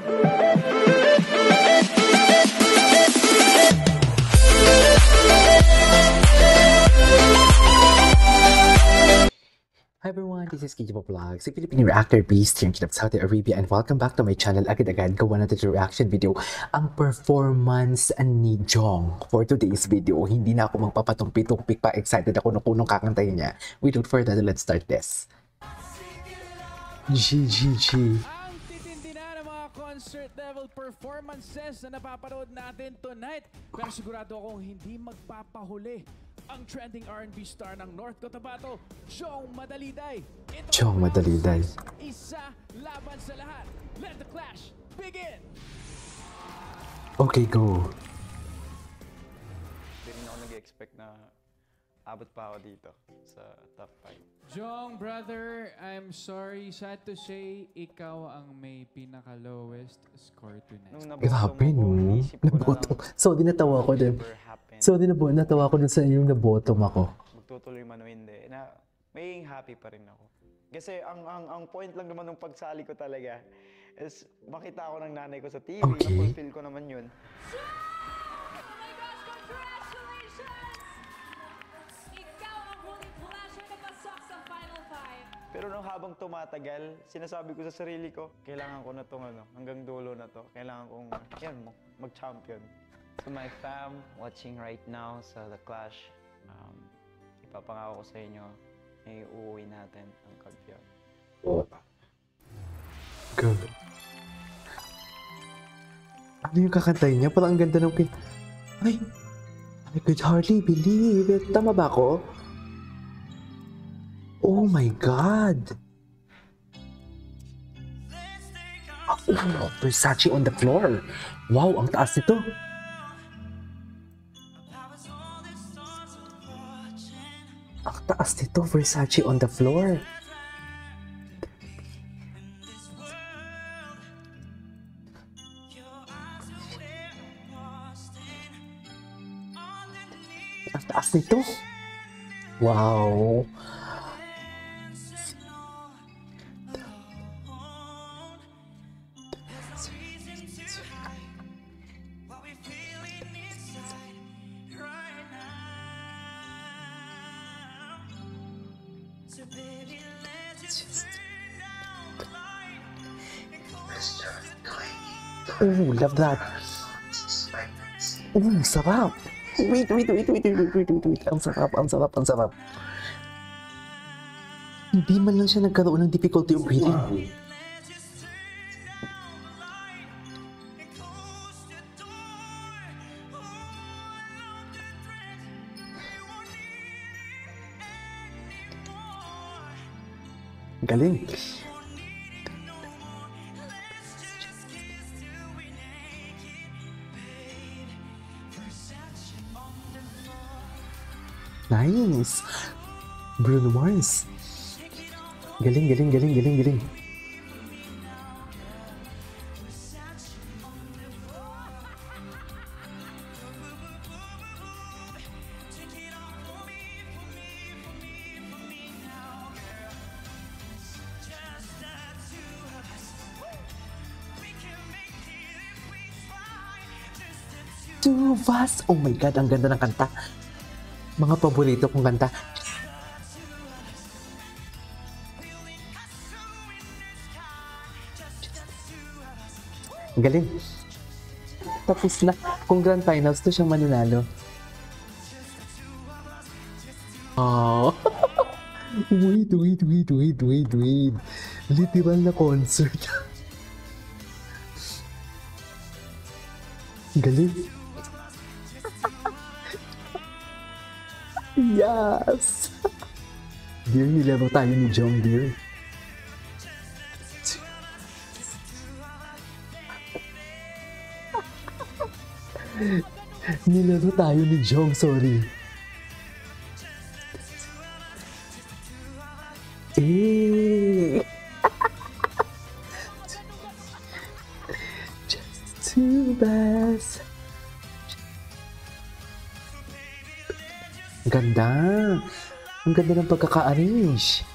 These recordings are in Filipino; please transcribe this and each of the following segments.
Hi everyone, this is Kijibo Vlog, si Filipino reactor beast here in Saudi Arabia, and welcome back to my channel. Agad-agad gawa natin yung reaction video ang performance ni Jong for today's video. Hindi na ako magpapatumpik-tumpik pa, excited ako nung kakantayin niya. Without further ado, let's start this. GGG. Ang titindi na ng mga concert level performances na napapanood natin tonight. Pero sigurado akong hindi magpapahuli ang trending R&B star ng North Cotabato, Jong Madaliday. Jong Madaliday. Isa laban sa lahat. Let the clash begin! Okay, go. Hindi rin ako nag-expect na abot pa ako dito sa top 5. Jong, brother, I'm sorry. Sad to say, ikaw ang may pinaka-lowest score tonight. Grabe, no? Naboto. So, dinatawa ko din. Natawa ko din sa yung nabottom ako. Magtutuloy man o hindi, na may happy pa rin ako. Kasi ang point lang naman ng pagsali ko talaga is makita ako ng nanay ko sa TV, Okay. na-fulfill ko naman yun. Pero nung habang tumatagal, sinasabi ko sa sarili ko, kailangan ko na itong hanggang dulo na to. Kailangan kong mag-champion. To my fam watching right now sa The Clash, ipapangako ko sa inyo, may uuwi natin ang kampiyon. Good. Ano yung kakantayin niya? Parang ang ganda ng pin... Ay! I could hardly believe it. Tama ba ako? Oh my God! Oh, Versace on the floor. Wow, ang taas nito. Ang taas nito, Versace on the floor. Ang taas nito. Wow. Oh, love that. Oh, sarap. Wait. Ang sarap. Hindi man lang siya nagkaroon ng difficulty of breathing. Galing. Nice. Bruno Mars. Galing. Two of Us. Oh my God, ang ganda ng kanta. Mga paborito kong kanta. Galing. Tapos na. Kung grand finals to siyang mananalo. Oh. Wait. Literal na concert. Galing. Yes! Dear, nilaro tayo ni Jong, dear. Nilaro tayo ni Jong, sorry. Just too best. Ganda. Ang ganda ng pagkaka-arrange.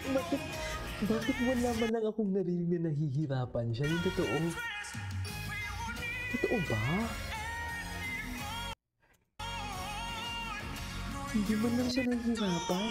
Bakit, bakit wala man lang akong narinig na nahihirapan siya? Yung totoo. Totoo ba? Hindi man lang siya nahihirapan.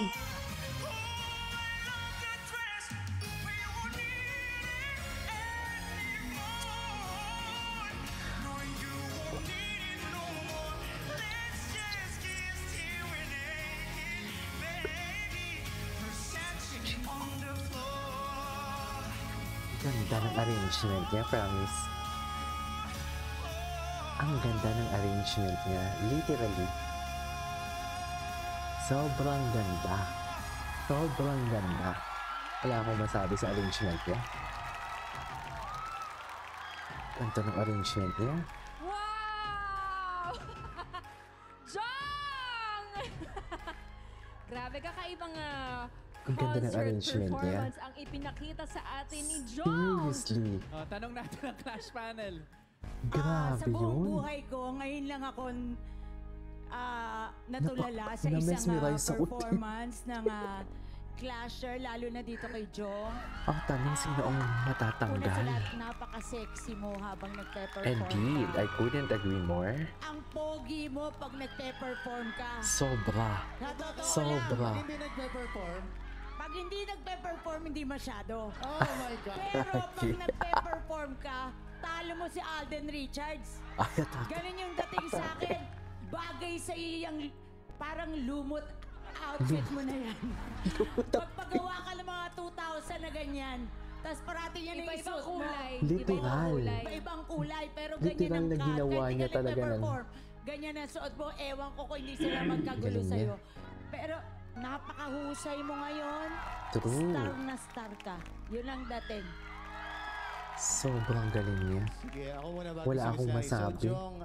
Ganda ng arrangement niya, promise. Ang ganda ng arrangement niya, literally. Sobrang ganda. Sobrang ganda. Wala akong masabi sa arrangement niya. Ganda ng arrangement niya. Wow! Jong! Grabe, kakaibang Ang ganda ng concert arrangement niya. performance ang ipinakita sa atin ni Jong. Seriously. Tanong natin ang Clash panel. Grabe Sa buong yun. buhay ko, ngayon lang ako natulala sa na-mesmerize isang ako. performance ng Clasher, lalo na dito kay Jong. Ang tanong sino ang Una sa matatanggal. lahat, napaka-sexy mo habang nagpe-perform Indeed, ka. I couldn't agree more. Ang pogi mo pag nagpe-perform ka. Sobra. Sa totoo Sobra. lang, pag hindi nagpe-perform, hindi masyado. Oh my God. Pero pag Okay. nagpe-perform ka, talo mo si Alden Richards. Ay, Ganun yung dating sa akin. Bagay sa iyang parang lumot outfit mo na yan. Pagpagawa ka ng mga 2,000 na ganyan, tapos parating yan yung Iba-ibang isuot mo. kulay. Literal. Iba-ibang kulay. Iba-ibang kulay, pero Literal ganyan ang na ginawa kahit niya hindi ka talaga ng- nagpe-perform, ganyan ang suot mo. Ewan ko kung hindi sila magkagulo Galing niya. sa'yo. Pero napakahusay mo ngayon. True. Star na star ka. Yun ang dating. Sobrang galing niya. Sige, ako muna bago Wala akong sumislay. masabi. So, Jong,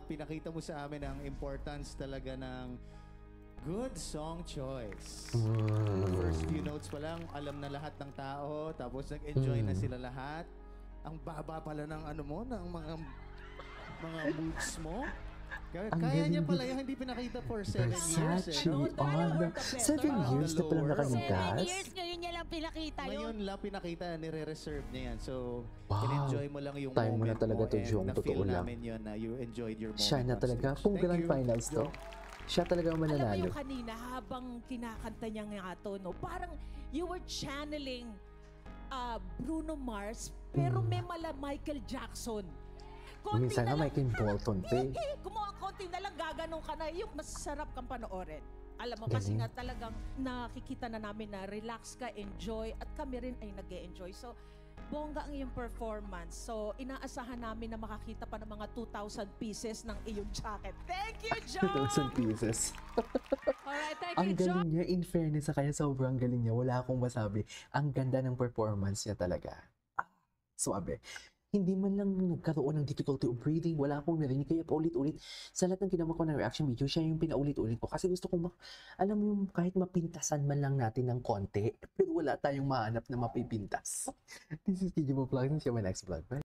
pinakita mo sa amin ang importance talaga ng good song choice. First few notes pa lang, alam na lahat ng tao, tapos nag-enjoy na sila lahat. Ang baba pala ng ano mo, ng mga moves mo. Kaya, Ang kaya niya galing pala din. yung hindi pinakita for 7 years. Versace No? on. 7 years na pala Lower. nakalipas. 7 years, ngayon niya lang pinakita yun. Ngayon lang pinakita, nire-reserve niya yan. So, Wow. in-enjoy mo lang yung Time mo na moment talaga to, and Jong. na-feel Totoo lang. namin yun na you enjoyed your moment Siya na on talaga. stage. Kung Thank grand you, finals to, Jong. siya talaga ang Alam mo mananalo. yung kanina habang kinakanta niya nga to, no? Parang you were channeling Bruno Mars, pero may mala Michael Jackson. Konti Minsan nga na may lang, Kim Bolton pa eh. kumuha konti na lang gaganong ka na, yung masarap kang panoorin. Alam mo, kasi Galing. nga talagang nakikita na namin na relax ka, enjoy, at kami rin ay nag-e-enjoy. So, bongga ang iyong performance. So, inaasahan namin na makakita pa ng mga 2,000 pieces ng iyong jacket. Thank you, John! 2,000 pieces. Alright, thank Ang you, Jong. galing niya. In fairness sa kanya, sobrang galing niya. Wala akong masabi. Ang ganda ng performance niya talaga. Suabe. Hindi man lang nagkaroon ng difficulty of breathing. Wala akong narinig. Kaya paulit-ulit. Sa lahat ng ginawa ko ng reaction video, siya yung pinaulit-ulit ko. Kasi gusto kong, alam mo yung kahit mapintasan man lang natin ng konti, pero wala tayong mahanap na mapipintas. This is KJ Vlog. This is my next vlog. Bye.